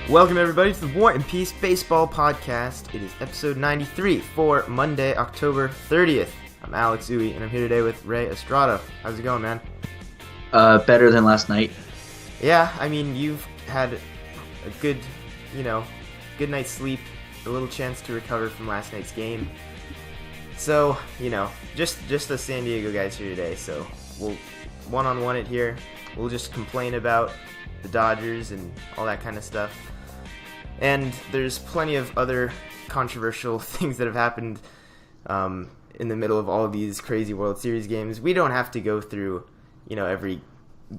Welcome everybody to the War and Peace Baseball Podcast. It is episode 93 for Monday, October 30th. I'm Alex Uwe, and I'm here today with Ray Estrada. How's it going, man? Better than last night. Yeah, I mean, you've had a good night's sleep, a little chance to recover from last night's game. So, just the San Diego guys here today, so we'll one-on-one it here. We'll just complain about the Dodgers and all that kind of stuff. And there's plenty of other controversial things that have happened in the middle of all of these crazy World Series games. We don't have to go through, every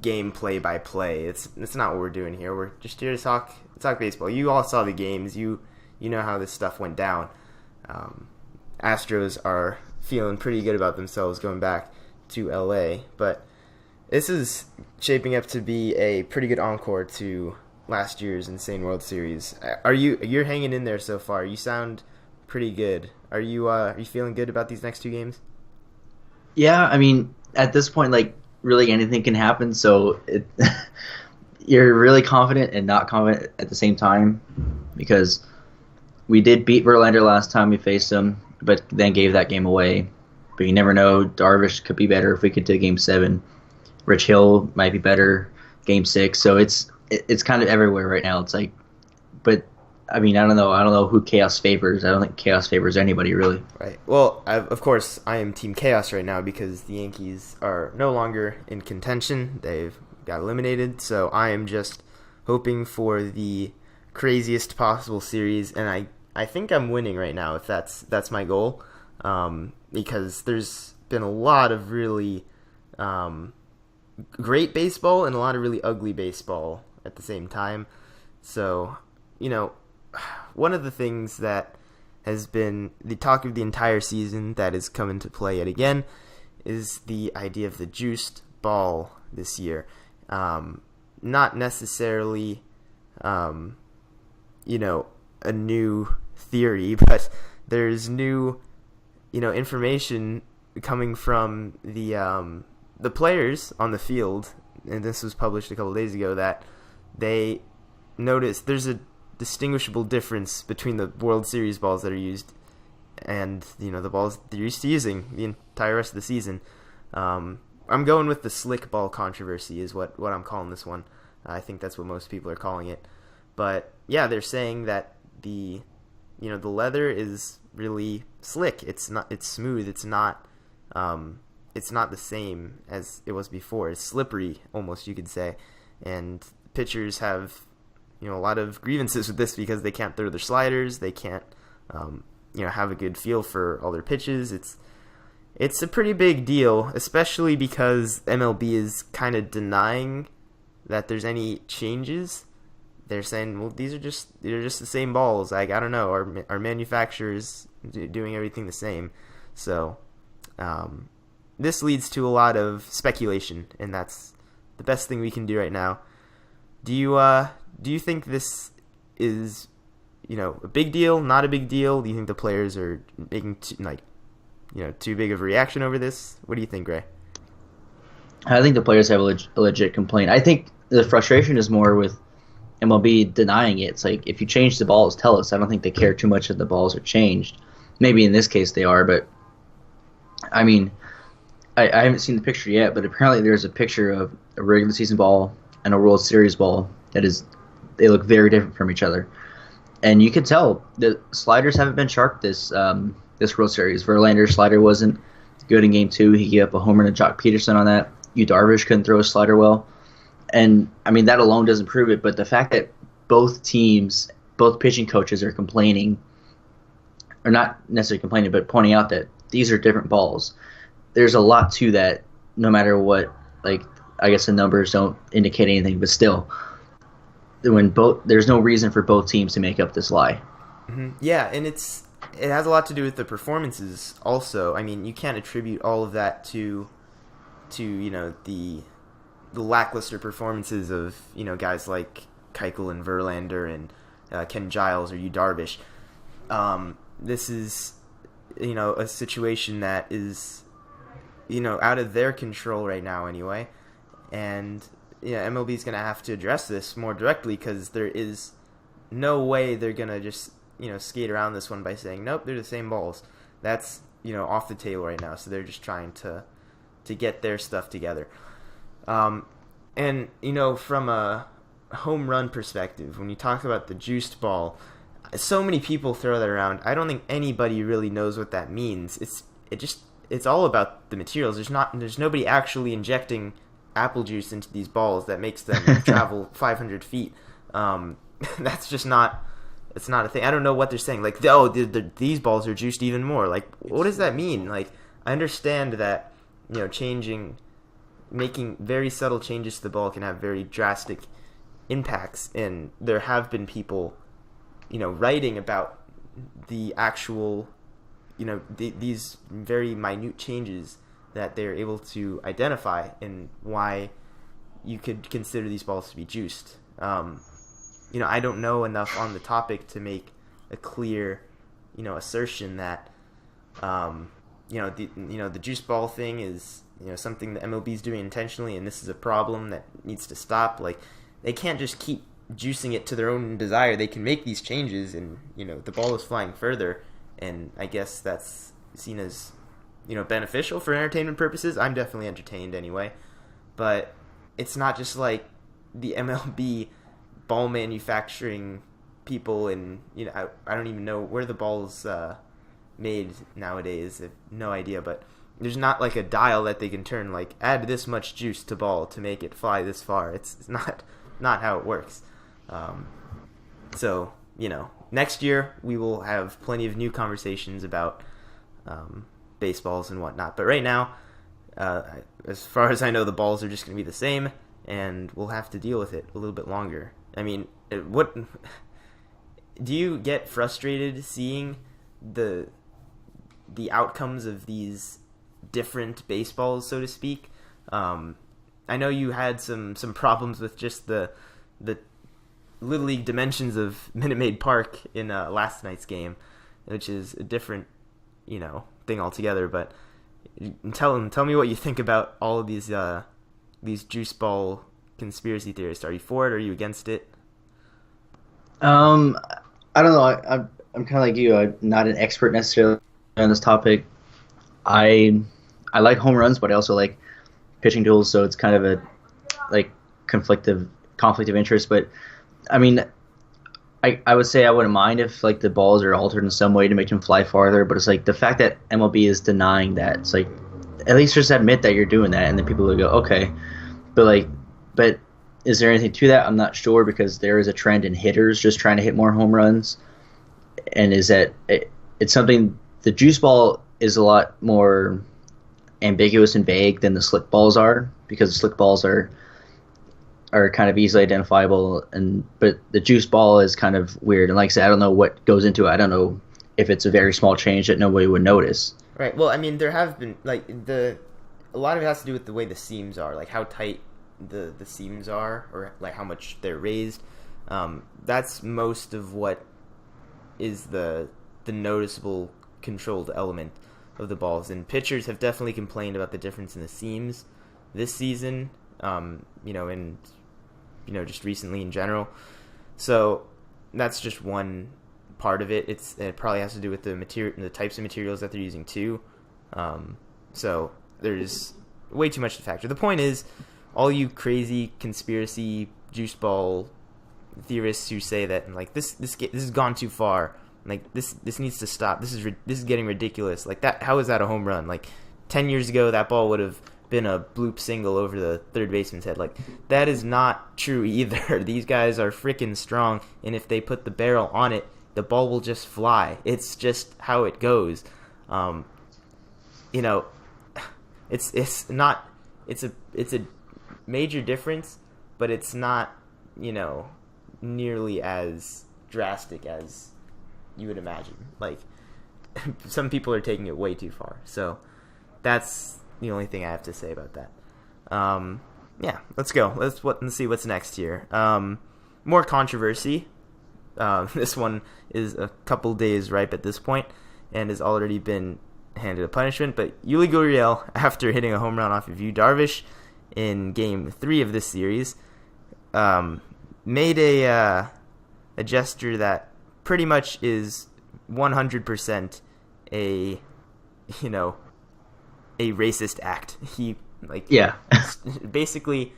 game play by play. It's not what we're doing here. We're just here to talk baseball. You all saw the games. You know how this stuff went down. Astros are feeling pretty good about themselves going back to LA, but this is shaping up to be a pretty good encore to last year's insane World Series. You're hanging in there so far. You sound pretty good. Are you feeling good about these next two games? Yeah, I mean, at this point, really anything can happen. So you're really confident and not confident at the same time, because we did beat Verlander last time we faced him, but then gave that game away. But you never know. Darvish could be better if we get to Game 7. Rich Hill might be better Game 6. So it's kind of everywhere right now. But I mean, I don't know who chaos favors. I don't think chaos favors anybody, really. Right. Well, of course, I am Team Chaos right now because the Yankees are no longer in contention. They've got eliminated. So I am just hoping for the craziest possible series, and I think I'm winning right now if that's my goal, because there's been a lot of really great baseball and a lot of really ugly baseball at the same time. So, one of the things that has been the talk of the entire season that has come into play yet again is the idea of the juiced ball this year. Not necessarily, a new theory, but there's new, information coming from the players on the field, and this was published a couple days ago, that they noticed there's a distinguishable difference between the World Series balls that are used and the balls they're used to using the entire rest of the season. I'm going with the slick ball controversy is what I'm calling this one. I think that's what most people are calling it. But yeah, they're saying that the leather is really slick. It's smooth. It's not the same as it was before. It's slippery, almost, you could say. And pitchers have, a lot of grievances with this because they can't throw their sliders. They can't, have a good feel for all their pitches. It's a pretty big deal, especially because MLB is kind of denying that there's any changes. They're saying, well, they're just the same balls. I don't know. Our manufacturers doing everything the same. So, this leads to a lot of speculation, and that's the best thing we can do right now. Do you think this is, a big deal, not a big deal? Do you think the players are making too big of a reaction over this? What do you think, Ray? I think the players have a legit complaint. I think the frustration is more with MLB denying it. It's like, if you change the balls, tell us. I don't think they care too much if the balls are changed. Maybe in this case they are, but I mean, I haven't seen the picture yet, but apparently there's a picture of a regular season ball and a World Series ball they look very different from each other. And you can tell the sliders haven't been sharp this World Series. Verlander's slider wasn't good in Game 2. He gave up a homer to Jock Peterson on that. Darvish couldn't throw a slider well. And, I mean, that alone doesn't prove it, but the fact that both pitching coaches are complaining, or not necessarily complaining, but pointing out that these are different balls, there's a lot to that, no matter what. I guess the numbers don't indicate anything, but still, there's no reason for both teams to make up this lie. Mm-hmm. Yeah, and it has a lot to do with the performances also. I mean, you can't attribute all of that to the lackluster performances of guys like Keuchel and Verlander and Ken Giles or Darvish. This is a situation that is out of their control right now anyway, and MLB is going to have to address this more directly because there is no way they're gonna just skate around this one by saying nope, they're the same balls. That's off the table right now. So they're just trying to get their stuff together. And from a home run perspective, when you talk about the juiced ball, so many people throw that around. I don't think anybody really knows what that means. It's all about the materials. There's nobody actually injecting apple juice into these balls that makes them travel 500 feet. That's just not. It's not a thing. I don't know what they're saying. Like, these balls are juiced even more. Like, what does that mean? Like, I understand that making very subtle changes to the ball can have very drastic impacts, and there have been people writing about the actual these very minute changes that they're able to identify and why you could consider these balls to be juiced. I don't know enough on the topic to make a clear assertion that the juice ball thing is something the MLB is doing intentionally, and this is a problem that needs to stop. Like, they can't just keep juicing it to their own desire. They can make these changes, and the ball is flying further, and I guess that's seen as beneficial for entertainment purposes. I'm definitely entertained anyway, but it's not just like the MLB ball manufacturing people, and I don't even know where the ball's made nowadays. I have no idea, but there's not like a dial that they can turn, like add this much juice to ball to make it fly this far. It's not how it works. So next year we will have plenty of new conversations about baseballs and whatnot. But right now, as far as I know, the balls are just going to be the same, and we'll have to deal with it a little bit longer. I mean, what do you get frustrated seeing the outcomes of these different baseballs, so to speak? I know you had some problems with just the Little League dimensions of Minute Maid Park in last night's game, which is a different thing altogether. But tell me what you think about all of these juice ball conspiracy theorists. Are you for it, or are you against it? I don't know. I'm kind of like you. I'm not an expert necessarily on this topic. I like home runs, but I also like pitching duels, so it's kind of a conflict of interest. But I mean, I would say I wouldn't mind if the balls are altered in some way to make them fly farther. But it's the fact that MLB is denying that. It's at least just admit that you're doing that, and then people will go, okay. But is there anything to that? I'm not sure, because there is a trend in hitters just trying to hit more home runs, and is that it's something. The juice ball is a lot more ambiguous and vague than the slick balls are, because the slick balls are kind of easily identifiable, but the juice ball is kind of weird. And like I said, I don't know what goes into it. I don't know if it's a very small change that nobody would notice. Right. Well, I mean, there have been a lot of it has to do with the way the seams are, like how tight the seams are, or how much they're raised. That's most of what is the noticeable controlled element of the balls. And pitchers have definitely complained about the difference in the seams this season, and just recently in general. So that's just one part of it. It probably has to do with the types of materials that they're using too. So there's way too much to factor. The point is, all you crazy conspiracy juice ball theorists who say that this has gone too far, this needs to stop. This is getting ridiculous. That, how is that a home run? 10 years ago, that ball would have been a bloop single over the third baseman's head. That is not true either. These guys are freaking strong, and if they put the barrel on it, the ball will just fly. It's just how it goes. It's not. It's a major difference, but it's not nearly as drastic as you would imagine. Some people are taking it way too far. So that's the only thing I have to say about that. Yeah, let's go. Let's see what's next here. More controversy. This one is a couple days ripe at this point and has already been handed a punishment. But Yuli Gurriel, after hitting a home run off of Yu Darvish in Game 3 of this series, made a a gesture that pretty much is 100% a, you know, a racist act. He, like, Yeah. basically,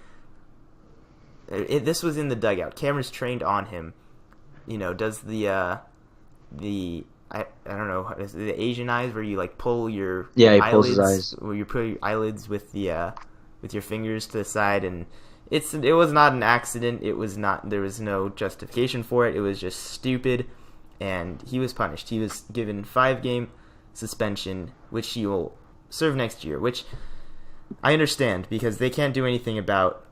this was in the dugout. Cameras trained on him. You know, does the I don't know, is it the Asian eyes where you like pull your Yeah, he eyelids, pulls his eyes. where you put your eyelids with your fingers to the side, and it was not an accident. It was not, there was no justification for it. It was just stupid, and he was punished. He was given 5-game suspension, which he will serve next year, which I understand because they can't do anything about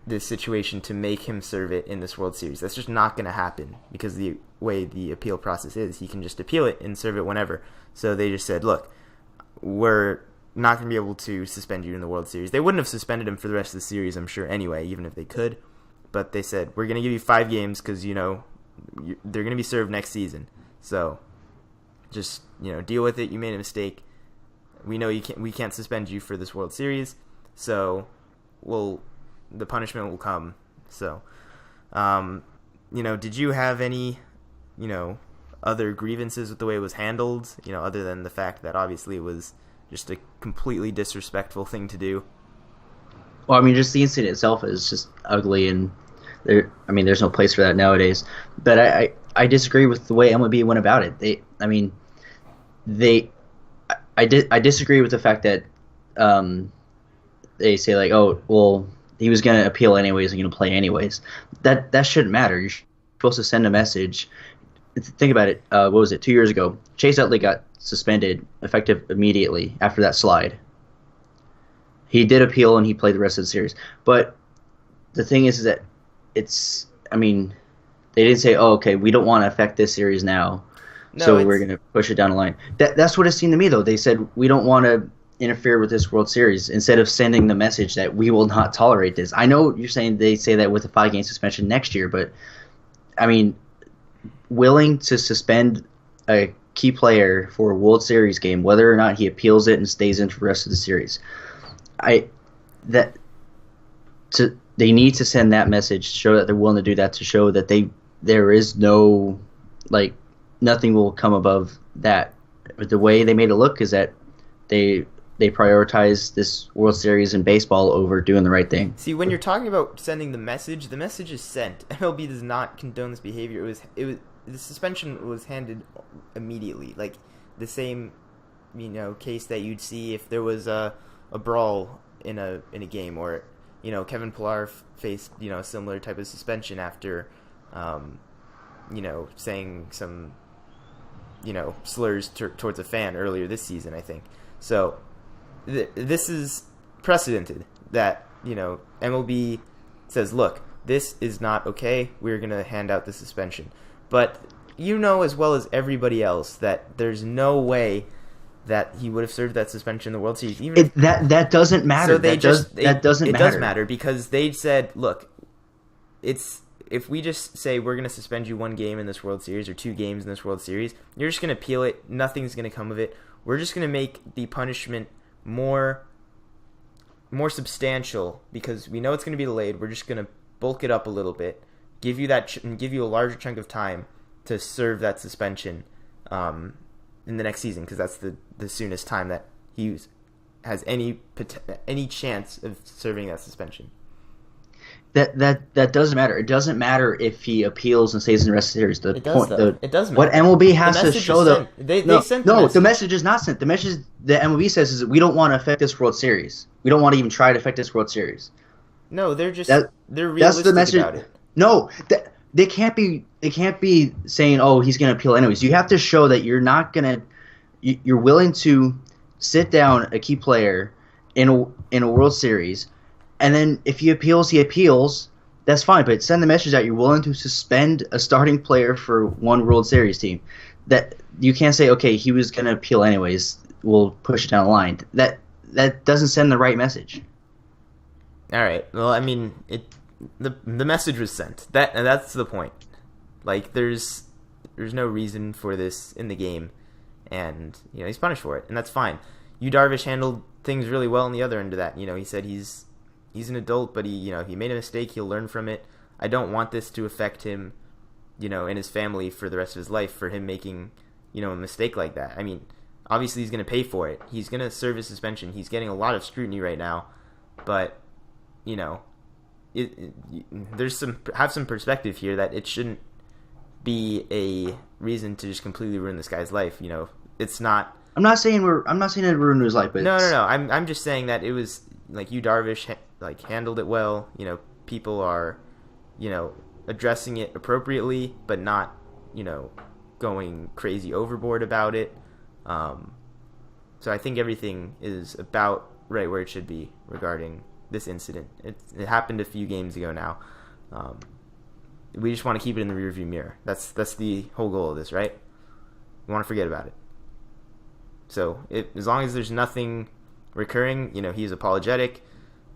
this situation to make him serve it in this World Series. That's just not going to happen because the way the appeal process is, he can just appeal it and serve it whenever. So they just said, look, we're not going to be able to suspend you in the World Series. They wouldn't have suspended him for the rest of the series, I'm sure, anyway, even if they could. But they said, we're going to give you 5 games because, you know, they're going to be served next season. So just, you know, deal with it. You made a mistake. We know we can't suspend you for this World Series. So the punishment will come. So, you know, did you have any, you know, other grievances with the way it was handled, you know, other than the fact that obviously it was just a completely disrespectful thing to do? Well, I mean, just the incident itself is just ugly, and there's no place for that nowadays. But I disagree with the way MLB went about it. I disagree with the fact that they say like, oh, well, he was going to appeal anyways and going to play anyways. That shouldn't matter. You're supposed to send a message. Think about it. What was it? 2 years ago, Chase Utley got suspended effective immediately after that slide. He did appeal and he played the rest of the series. But the thing is that they didn't say, oh, okay, we don't want to affect this series now, so we're going to push it down the line. That's what it seemed to me, though. They said, we don't want to interfere with this World Series, instead of sending the message that we will not tolerate this. I know you're saying they say that with a 5-game suspension next year, but, I mean, willing to suspend a key player for a World Series game, whether or not he appeals it and stays in for the rest of the series, they need to send that message to show that they're willing to do that, to show that there is no, like, nothing will come above that. But the way they made it look is that they prioritize this World Series in baseball over doing the right thing. See, when you're talking about sending the message is sent. MLB does not condone this behavior. It was the suspension was handed immediately, like the same, you know, case that you'd see if there was a brawl in a game, or, you know, Kevin Pillar faced, you know, a similar type of suspension after, you know, saying some, you know, slurs towards a fan earlier this season, I think. So this is precedented that, you know, MLB says, look, this is not okay. We're going to hand out the suspension. But you know as well as everybody else that there's no way that he would have served that suspension in the World Series. That doesn't matter. So it does matter because they said, look, if we just say we're going to suspend you 1 game in this World Series or 2 games in this World Series, you're just going to appeal it. Nothing's going to come of it. We're just going to make the punishment more substantial because we know it's going to be delayed. We're just going to bulk it up a little bit, give you a larger chunk of time to serve that suspension in the next season, because that's the soonest time that he has any chance of serving that suspension. That doesn't matter. It doesn't matter if he appeals and stays in the rest of the series. It does matter. What MLB has to show the message is not sent. The message that MLB says is that we don't want to affect this World Series. We don't want to even try to affect this World Series. No, they're realistic the message, about it. No, they can't be saying, oh, he's going to appeal anyways. You have to show that you're not going to. You're willing to sit down a key player in a World Series. And then if he appeals, that's fine. But send the message that you're willing to suspend a starting player for 1 World Series team. That you can't say, okay, he was going to appeal anyways. We'll push it down the line. That doesn't send the right message. All right. Well, I mean, the message was sent. That's the point. Like, there's no reason for this in the game, and, you know, he's punished for it, and that's fine. Yu Darvish handled things really well on the other end of that. You know, he said he's an adult, but he made a mistake. He'll learn from it. I don't want this to affect him in his family for the rest of his life for him making, a mistake like that. I mean, obviously he's going to pay for it. He's going to serve his suspension. He's getting a lot of scrutiny right now, but, there's some perspective here that it shouldn't be a reason to just completely ruin this guy's life. It's not. I'm not saying it ruined his life, but no. I'm just saying that it was like Yu Darvish handled it well. People are, addressing it appropriately, but not, going crazy overboard about it. So I think everything is about right where it should be regarding this incident. It happened a few games ago now. We just want to keep it in the rearview mirror. That's the whole goal of this, right? We want to forget about it. So as long as there's nothing recurring, he's apologetic.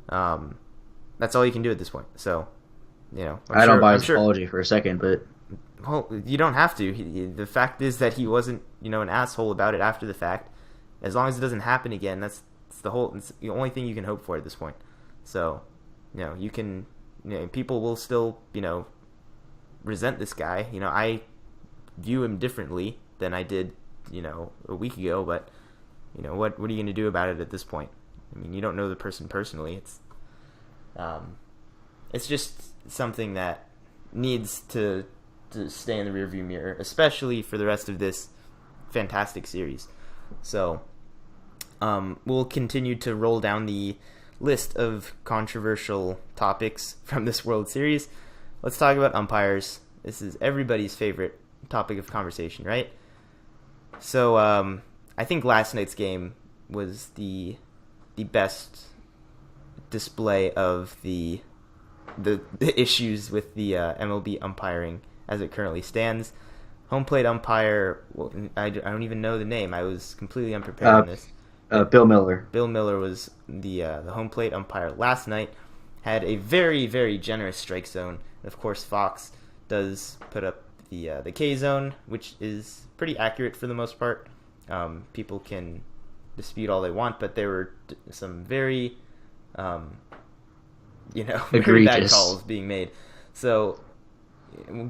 That's all you can do at this point. So, I don't buy his apology for a second, but well, you don't have to. The fact is that he wasn't, an asshole about it after the fact. As long as it doesn't happen again, it's the only thing you can hope for at this point. So, you can, people will still, resent this guy. I view him differently than I did, a week ago, but, what are you going to do about it at this point? I mean, you don't know the person personally. It's just something that needs to stay in the rearview mirror, especially for the rest of this fantastic series. So, we'll continue to roll down the list of controversial topics from this World Series. Let's talk about umpires. This is everybody's favorite topic of conversation, right? So, I think last night's game was the best display of the issues with the MLB umpiring as it currently stands. Home plate umpire, I don't even know the name. I was completely unprepared on this. Bill Miller. Bill Miller was the home plate umpire last night. Had a very, very generous strike zone. Of course, Fox does put up the K zone, which is pretty accurate for the most part. People can dispute all they want, but there were some very, very bad calls being made. So,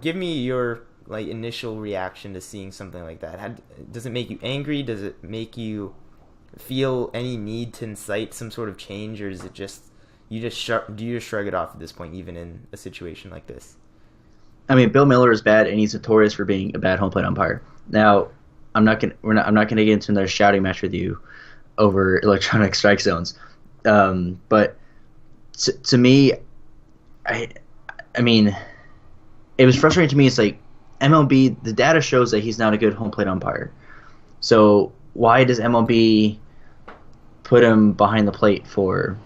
give me your initial reaction to seeing something like that. Does it make you angry? Does it make you feel any need to incite some sort of change, or is it just do you just shrug it off at this point, even in a situation like this? I mean, Bill Miller is bad, and he's notorious for being a bad home plate umpire. Now, I'm not gonna get into another shouting match with you over electronic strike zones, but to me, I mean, it was frustrating to me. It's like MLB, the data shows that he's not a good home plate umpire. So why does MLB put him behind the plate for?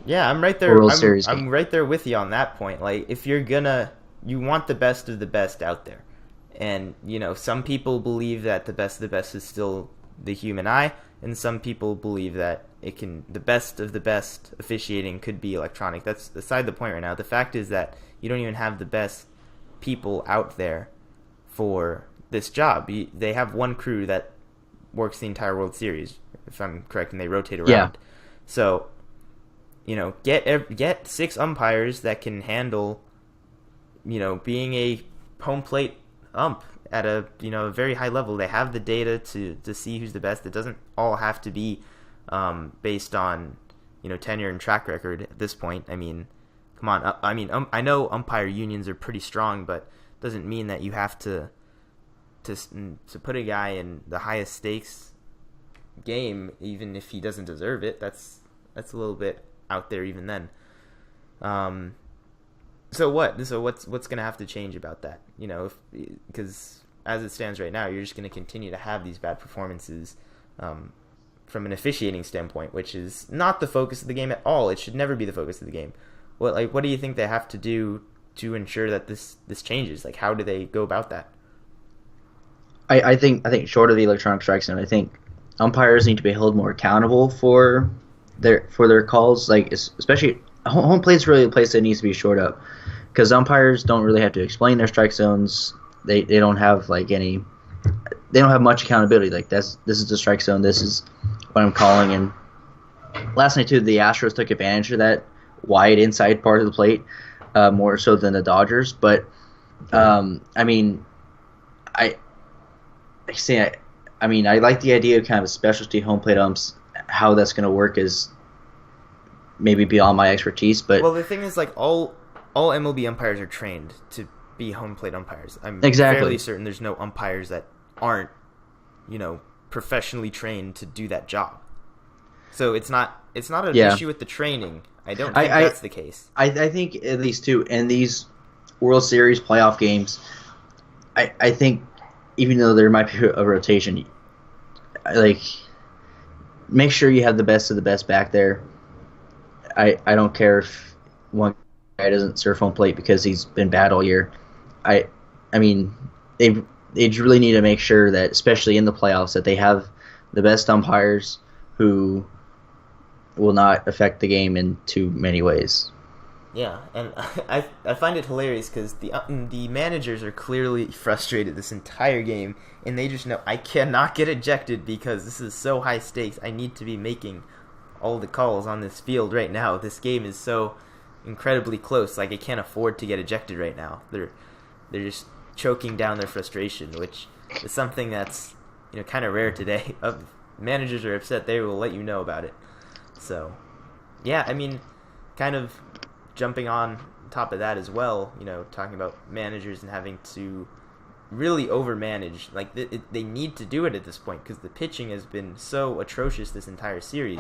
Yeah, I'm right there. World Series I'm right there with you on that point. Like, if you want the best of the best out there, and some people believe that the best of the best is still the human eye, and some people believe that the best of the best officiating could be electronic. That's beside the point right now. The fact is that you don't even have the best people out there for this job. They have one crew that works the entire World Series, if I'm correct, and they rotate around. Yeah. So, get 6 umpires that can handle, being a home plate ump at a very high level. They have the data to see who's the best. It doesn't all have to be based on tenure and track record at this point. I mean, come on. I know umpire unions are pretty strong, but doesn't mean that you have to put a guy in the highest stakes game even if he doesn't deserve it. That's a little bit out there even then. So what's going to have to change about that? Because as it stands right now, you're just going to continue to have these bad performances from an officiating standpoint, which is not the focus of the game at all. It should never be the focus of the game. What do you think they have to do to ensure that this changes? Like, how do they go about that? I think short of the electronic strike zone, I think umpires need to be held more accountable for their calls. Like, especially home plate's really a place that needs to be shored up, because umpires don't really have to explain their strike zones. They don't have they don't have much accountability. Like, this is the strike zone. This is what I'm calling. And last night too, the Astros took advantage of that wide inside part of the plate more so than the Dodgers. But I mean, I I say I mean I like the idea of kind of specialty home plate umps. How that's going to work is maybe beyond my expertise, but Well, the thing is, like all MLB umpires are trained to be home plate umpires. I'm fairly exactly. certain there's no umpires that aren't, professionally trained to do that job. So it's not an Yeah, issue with the training. I don't think that's the case. I think at least too in these World Series playoff games, I think even though there might be a rotation, like make sure you have the best of the best back there. I don't care if one guy doesn't serve home plate because he's been bad all year. I I mean they really need to make sure that especially in the playoffs that they have the best umpires who will not affect the game in too many ways. Yeah, and I find it hilarious because the managers are clearly frustrated this entire game, and they just know I cannot get ejected because this is so high stakes. I need to be making all the calls on this field right now. This game is so incredibly close. Like I can't afford to get ejected right now. They're just choking down their frustration, which is something that's kind of rare today. Managers are upset; they will let you know about it. So, yeah, I mean, kind of jumping on top of that as well, talking about managers and having to really overmanage. Like, they need to do it at this point because the pitching has been so atrocious this entire series.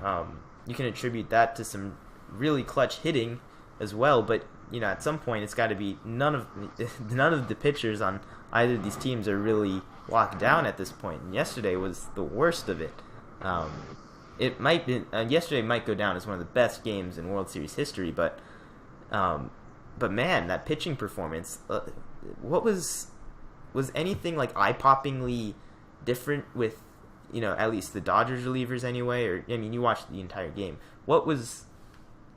You can attribute that to some really clutch hitting as well, but, at some point it's got to be none of the pitchers on either of these teams are really locked down at this point. And yesterday was the worst of it. It might be yesterday might go down as one of the best games in World Series history, but man, that pitching performance, what was anything like eye-poppingly different with at least the Dodgers relievers anyway? Or I mean, you watched the entire game. What was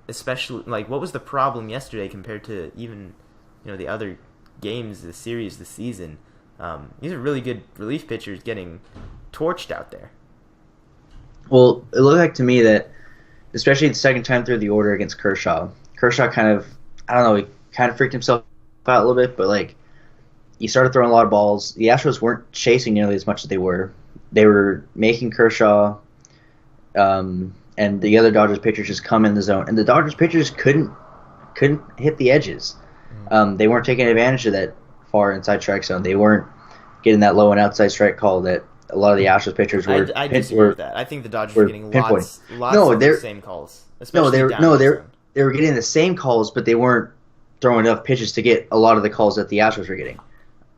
especially what was the problem yesterday compared to even the other games, the series, the season? These are really good relief pitchers getting torched out there. Well, it looked like to me that, especially the second time through the order against Kershaw, kind of, I don't know, he kind of freaked himself out a little bit, but he started throwing a lot of balls. The Astros weren't chasing nearly as much as they were. They were making Kershaw and the other Dodgers pitchers just come in the zone, and the Dodgers pitchers couldn't hit the edges. They weren't taking advantage of that far inside strike zone. They weren't getting that low and outside strike call that a lot of the Astros pitchers were. I disagree with that. I think the Dodgers were getting lots of the same calls, especially they were getting the same calls, but they weren't throwing enough pitches to get a lot of the calls that the Astros were getting.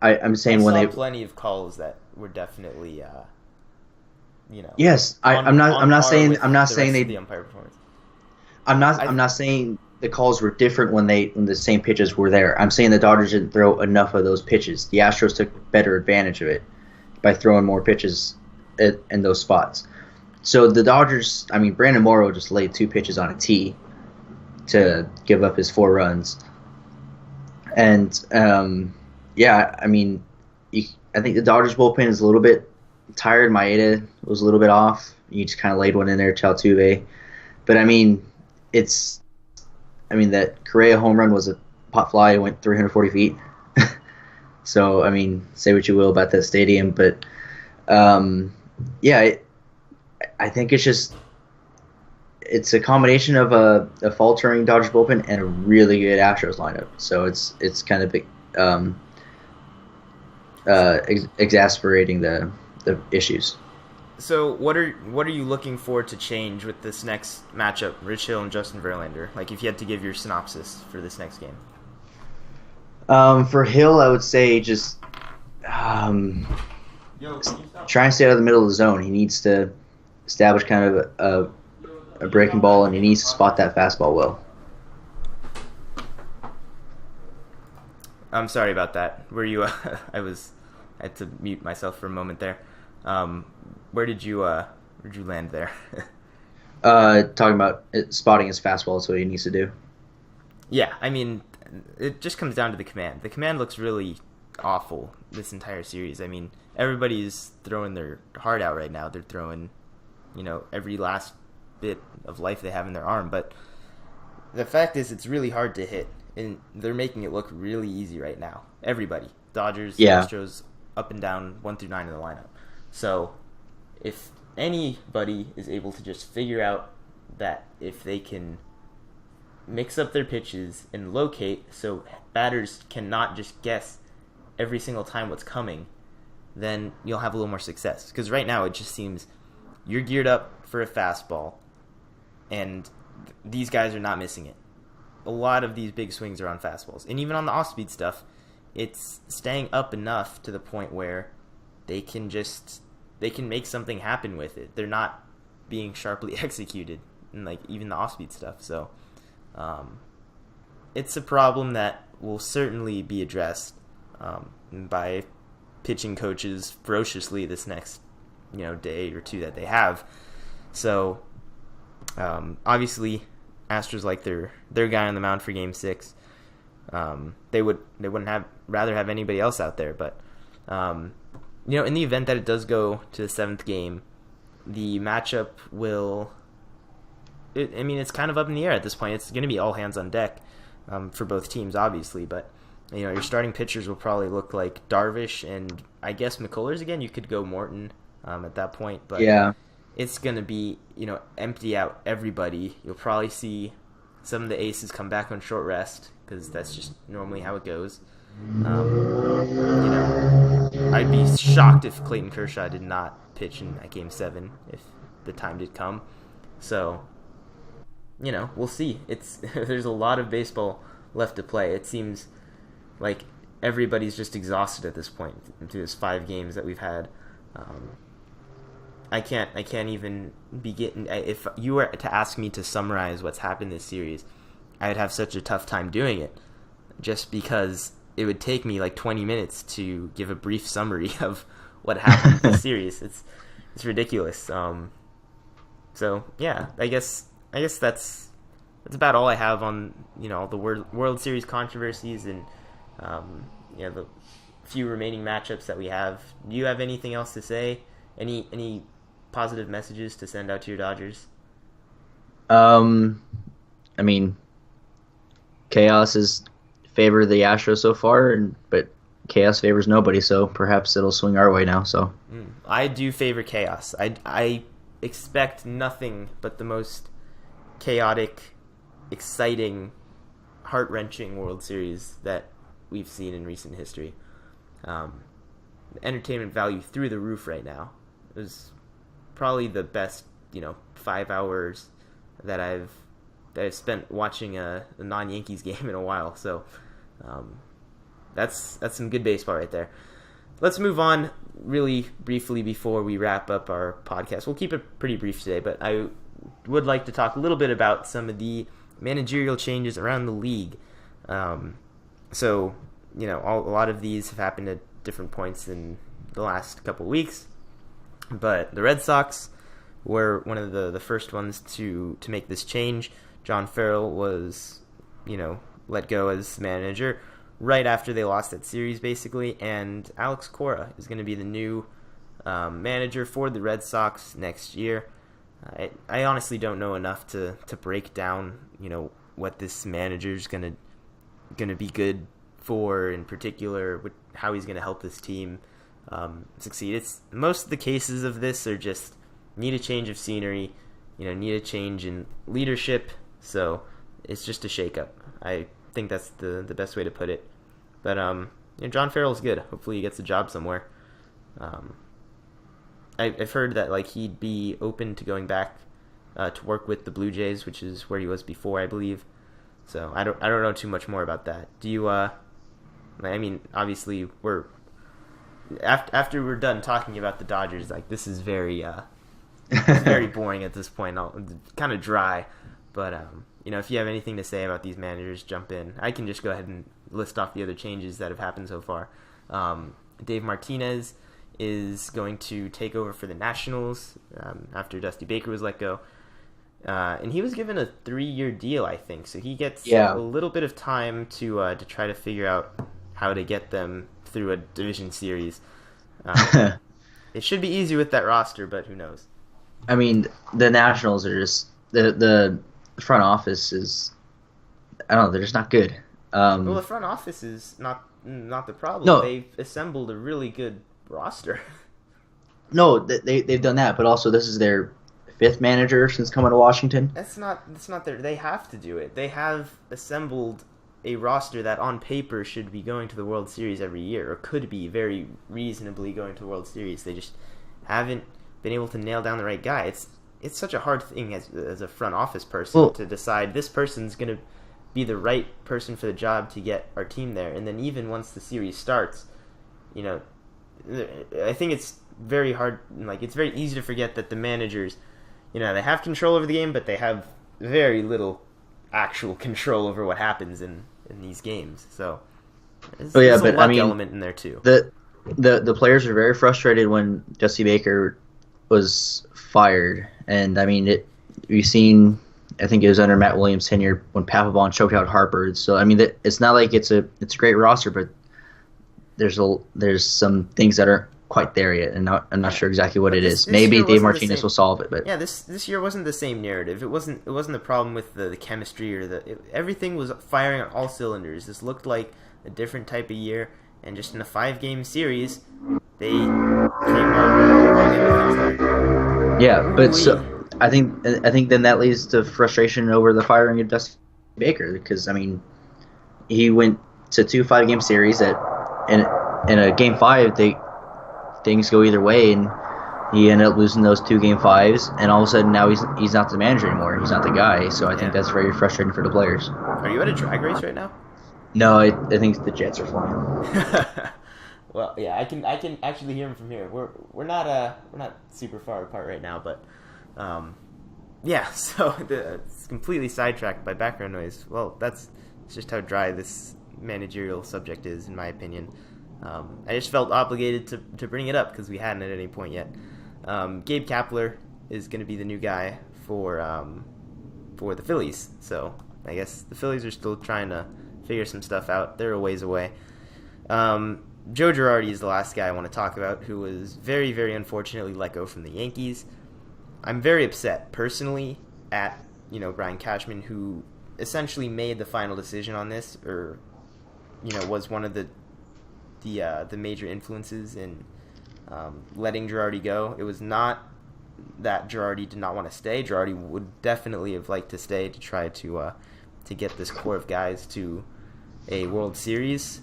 I'm saying when they plenty of calls that were definitely Yes, I'm not saying they the umpire performance. I'm not saying the calls were different when the same pitches were there. I'm saying the Dodgers didn't throw enough of those pitches. The Astros took better advantage of it by throwing more pitches in those spots. So the Dodgers, I mean, Brandon Morrow just laid 2 pitches on a tee to give up his 4 runs. And, yeah, I mean, I think the Dodgers bullpen is a little bit tired. Maeda was a little bit off. You just kind of laid one in there to Altuve. But, I mean, that Correa home run was a pop fly. It went 340 feet. So, I mean, say what you will about that stadium, but yeah, I think it's a combination of a faltering Dodgers bullpen and a really good Astros lineup. So it's kind of exasperating the issues. So what are you looking for to change with this next matchup, Rich Hill and Justin Verlander? Like if you had to give your synopsis for this next game. For Hill, I would say just try and stay out of the middle of the zone. He needs to establish kind of a breaking ball, and he needs to spot that fastball well. I'm sorry about that. Were you? I had to mute myself for a moment there. Where'd you land there? Talking about spotting his fastball is what he needs to do. Yeah, I mean, it just comes down to the command. The command looks really awful this entire series. I mean, everybody's throwing their heart out right now. They're throwing, every last bit of life they have in their arm. But the fact is, it's really hard to hit. and they're making it look really easy right now. Everybody, Dodgers, Yeah. Astros, up and down, 1 through 9 in the lineup. So if anybody is able to just figure out that if they can mix up their pitches and locate so batters cannot just guess every single time what's coming, then you'll have a little more success. Because right now it just seems you're geared up for a fastball, and these guys are not missing it. A lot of these big swings are on fastballs. And even on the off-speed stuff, it's staying up enough to the point where they can make something happen with it. They're not being sharply executed in like even the off-speed stuff. So it's a problem that will certainly be addressed by pitching coaches ferociously this next day or two that they have. So obviously Astros like their guy on the mound for Game 6. They wouldn't rather have anybody else out there, but in the event that it does go to the 7th game, the matchup will. It's kind of up in the air at this point. It's going to be all hands on deck for both teams, obviously. But your starting pitchers will probably look like Darvish and I guess McCullers again. You could go Morton at that point, but yeah, it's going to be empty out everybody. You'll probably see some of the aces come back on short rest because that's just normally how it goes. I'd be shocked if Clayton Kershaw did not pitch in that Game 7 if the time did come. So, we'll see. There's a lot of baseball left to play. It seems like everybody's just exhausted at this point through this 5 games that we've had. I can't even begin. If you were to ask me to summarize what's happened this series, I'd have such a tough time doing it, just because it would take me like 20 minutes to give a brief summary of what happened in the series. It's ridiculous. So yeah, I guess that's about all I have on all the World Series controversies and the few remaining matchups that we have. Do you have anything else to say? Any positive messages to send out to your Dodgers? Chaos is favor the Astros so far, but chaos favors nobody. So perhaps it'll swing our way now. So I do favor chaos. I expect nothing but the most chaotic, exciting, heart-wrenching World Series that we've seen in recent history. The entertainment value through the roof right now. It was probably the best 5 hours that I've spent watching a non-Yankees game in a while. So that's some good baseball right there. Let's move on really briefly before we wrap up our podcast. We'll keep it pretty brief today, but I would like to talk a little bit about some of the managerial changes around the league. So a lot of these have happened at different points in the last couple of weeks, but the Red Sox were one of the first ones to make this change. John Farrell was, let go as manager right after they lost that series, basically, and Alex Cora is going to be the new manager for the Red Sox next year. I honestly don't know enough to break down, what this manager's going to be good for in particular, how he's going to help this team succeed. Most of the cases of this are just need a change of scenery, need a change in leadership. So it's just a shakeup. I think that's the best way to put it. But John Farrell's good. Hopefully he gets a job somewhere. I've heard that he'd be open to going back to work with the Blue Jays, which is where he was before, I believe. So I don't know too much more about that. Do you? Obviously we're after we're done talking about the Dodgers. This is very very boring at this point. Kind of dry. But if you have anything to say about these managers, jump in. I can just go ahead and list off the other changes that have happened so far. Dave Martinez is going to take over for the Nationals after Dusty Baker was let go. And he was given a 3-year deal, I think. So he gets a little bit of time to try to figure out how to get them through a division series. It should be easy with that roster, but who knows? The Nationals are just the front office is, I don't know, they're just not good. Well, the front office is not the problem. No, They've assembled a really good roster. no, they've done that, but also this is their fifth manager since coming to Washington. That's not their. They have to do it. They have assembled a roster that on paper should be going to the World Series every year, or could be very reasonably going to the World Series. They just haven't been able to nail down the right guy. It's such a hard thing as a front office person to decide this person's going to be the right person for the job to get our team there. And then even once the series starts, I think it's very hard. Like, it's very easy to forget that the managers, they have control over the game, but they have very little actual control over what happens in these games. So there's a luck element in there too. The players are very frustrated when Jesse Baker was fired, and I mean we've seen. I think it was under Matt Williams' tenure when Papelbon choked out Harper. So I mean, it's not like it's a great roster, but there's some things that aren't quite there yet, and I'm not sure exactly what it is. Maybe Dave Martinez will solve it, but yeah, this year wasn't the same narrative. It wasn't the problem with the chemistry or everything was firing on all cylinders. This looked like a different type of year, and just in a 5-game series, they came out. Yeah, but so. I think then that leads to frustration over the firing of Dusty Baker, because I mean he went to 2 5-game series that in a game 5 things go either way, and he ended up losing those 2 game 5s, and all of a sudden now he's not the manager anymore. He's not the guy. So I think that's very frustrating for the players. Are you at a drag race right now? No, I think the Jets are flying. Well, yeah, I can actually hear him from here. We're not super far apart right now, but. Yeah, so it's completely sidetracked by background noise. Well, that's just how dry this managerial subject is, in my opinion. I just felt obligated to bring it up because we hadn't at any point yet. Gabe Kapler is going to be the new guy for the Phillies. So I guess the Phillies are still trying to figure some stuff out. They're a ways away. Joe Girardi is the last guy I want to talk about, who was very, very unfortunately let go from the Yankees. I'm very upset personally at Brian Cashman, who essentially made the final decision on this, or was one of the major influences in letting Girardi go. It was not that Girardi did not want to stay. Girardi would definitely have liked to stay to try to get this core of guys to a World Series,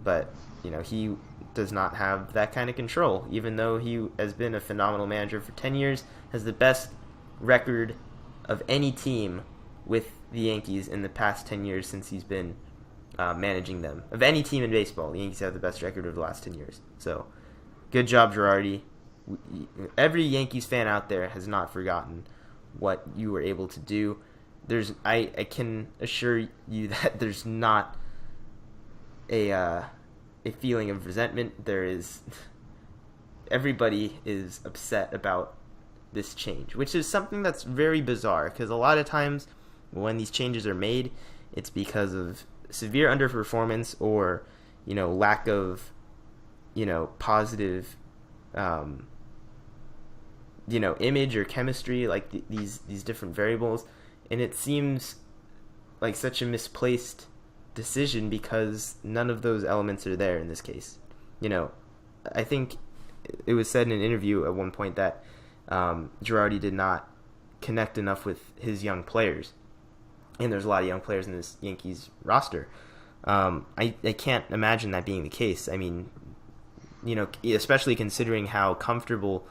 but he does not have that kind of control, even though he has been a phenomenal manager for 10 years, has the best record of any team with the Yankees in the past 10 years since he's been managing them. Of any team in baseball, the Yankees have the best record of the last 10 years. So, good job, Girardi. Every Yankees fan out there has not forgotten what you were able to do. I can assure you that there's not a feeling of resentment. Everybody is upset about this change, which is something that's very bizarre, because a lot of times when these changes are made, it's because of severe underperformance or lack of positive image or chemistry, like these different variables, and it seems like such a misplaced decision because none of those elements are there in this case. I think it was said in an interview at one point that Girardi did not connect enough with his young players, and there's a lot of young players in this Yankees roster. I can't imagine that being the case. I mean, especially considering how comfortable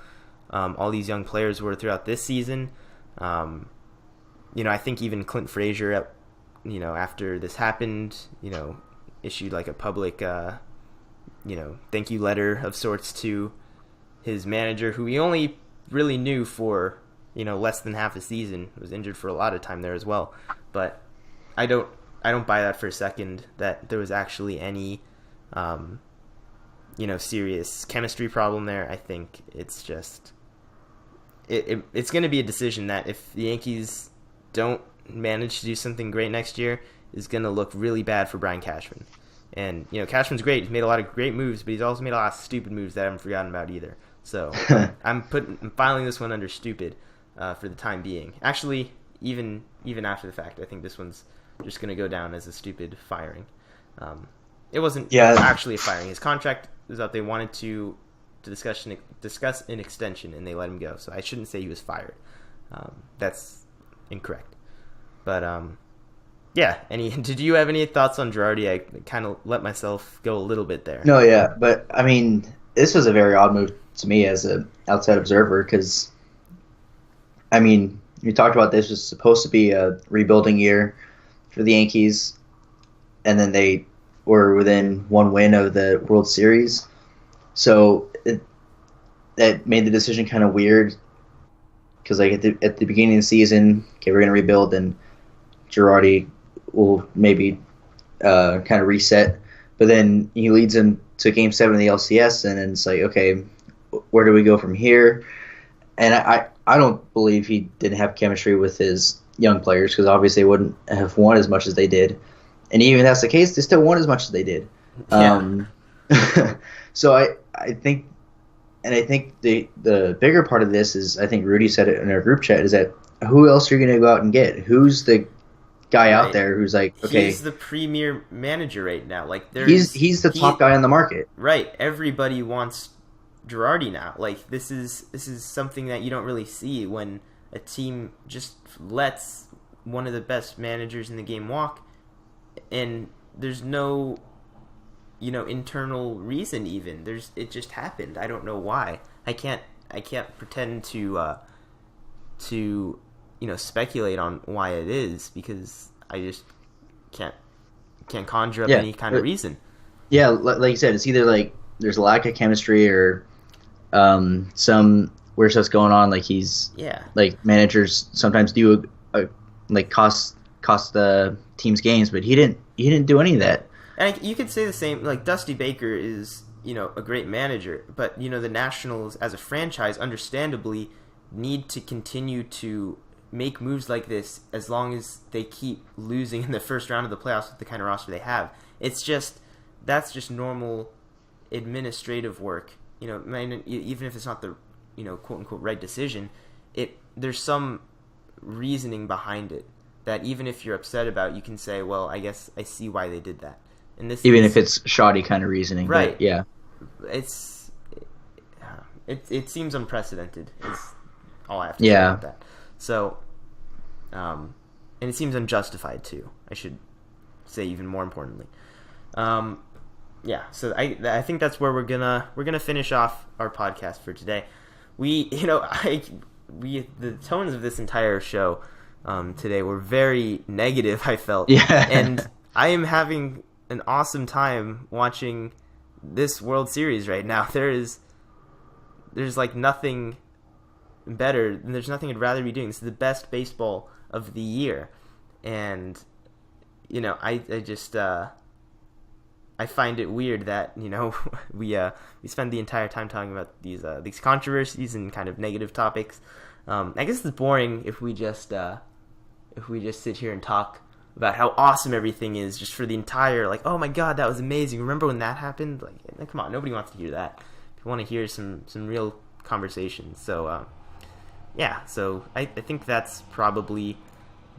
all these young players were throughout this season. I think even Clint Frazier, after this happened, issued like a public, thank you letter of sorts to his manager, who he only really knew for, less than half a season. Was injured for a lot of time there as well. But I don't buy that for a second, that there was actually any, serious chemistry problem there. I think it's just, it's going to be a decision that if the Yankees don't manage to do something great next year, is going to look really bad for Brian Cashman. And, Cashman's great. He's made a lot of great moves, but he's also made a lot of stupid moves that I haven't forgotten about either. So I'm filing this one under stupid for the time being. Actually, even after the fact, I think this one's just going to go down as a stupid firing. It wasn't Yeah. actually a firing. His contract was up. They wanted to discuss an extension, and they let him go. So I shouldn't say he was fired. That's incorrect. But yeah. Did you have any thoughts on Girardi? I kind of let myself go a little bit there. No, yeah, but I mean, this was a very odd move to me as an outside observer because, I mean, you talked about this was supposed to be a rebuilding year for the Yankees, and then they were within one win of the World Series. So that made the decision kind of weird because like at the beginning of the season, okay, we're going to rebuild, and Girardi will maybe kind of reset. But then he leads them to Game 7 of the LCS, and then it's like, okay, where do we go from here? And I don't believe he didn't have chemistry with his young players because obviously they wouldn't have won as much as they did. And even if that's the case, they still won as much as they did. Yeah. So I think the bigger part of this is, I think Rudy said it in our group chat, is that who else are you going to go out and get? Who's the guy out there who's like, okay, he's the premier manager right now. Like he's the top guy on the market. Right. Everybody wants Girardi now. Like this is something that you don't really see when a team just lets one of the best managers in the game walk, and there's no internal reason even. It just happened. I don't know why. I can't pretend to speculate on why it is because I just can't conjure up any kind of reason. Yeah, like you said, it's either like there's a lack of chemistry or some weird stuff's going on. Like like managers sometimes do like cost the team's games, but he didn't do any of that. And you could say the same. Like Dusty Baker is a great manager, but the Nationals as a franchise, understandably, need to continue to make moves like this as long as they keep losing in the first round of the playoffs with the kind of roster they have. That's just normal administrative work. Even if it's not the quote unquote right decision, there's some reasoning behind it that even if you're upset about, you can say, well, I guess I see why they did that. And this if it's shoddy kind of reasoning, right? But yeah, it seems unprecedented. Is all I have to say about that. So, and it seems unjustified too. I should say even more importantly. Yeah. So I think that's where we're gonna finish off our podcast for today. The tones of this entire show today were very negative. I felt, and I am having an awesome time watching this World Series right now. There's like nothing better, and there's nothing I'd rather be doing. This is the best baseball of the year, and I just I find it weird that we spend the entire time talking about these controversies and kind of negative topics. I guess it's boring if we just sit here and talk about how awesome everything is just for the entire, like, oh my god, that was amazing, remember when that happened? Like, come on, nobody wants to hear that. People want to hear some real conversations. So so I think that's probably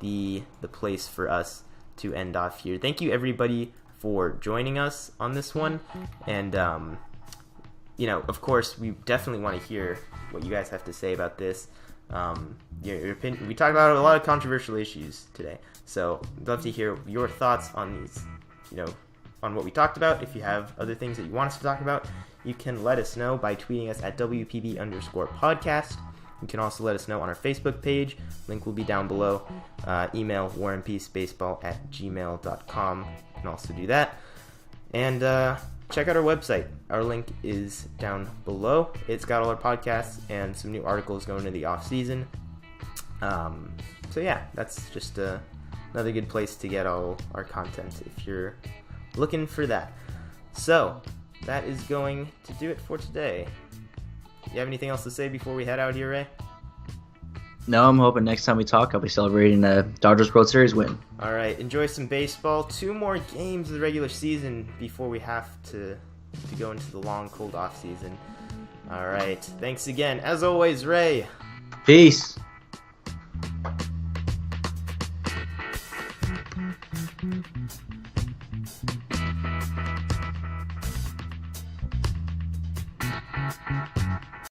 the place for us to end off here. Thank you everybody for joining us on this one, and of course we definitely want to hear what you guys have to say about this. Your opinion. We talked about a lot of controversial issues today, so I'd love to hear your thoughts on these, on what we talked about. If you have other things that you want us to talk about, you can let us know by tweeting us at WPB_podcast. You can also let us know on our Facebook page. Link will be down below. Email warandpeacebaseball@gmail.com. You can also do that. And check out our website. Our link is down below. It's got all our podcasts and some new articles going into the off season. So yeah, that's just another good place to get all our content if you're looking for that. So that is going to do it for today. You have anything else to say before we head out here, Ray? No, I'm hoping next time we talk, I'll be celebrating the Dodgers World Series win. All right, enjoy some baseball. 2 more games of the regular season before we have to go into the long, cold off season. All right, thanks again. As always, Ray. Peace.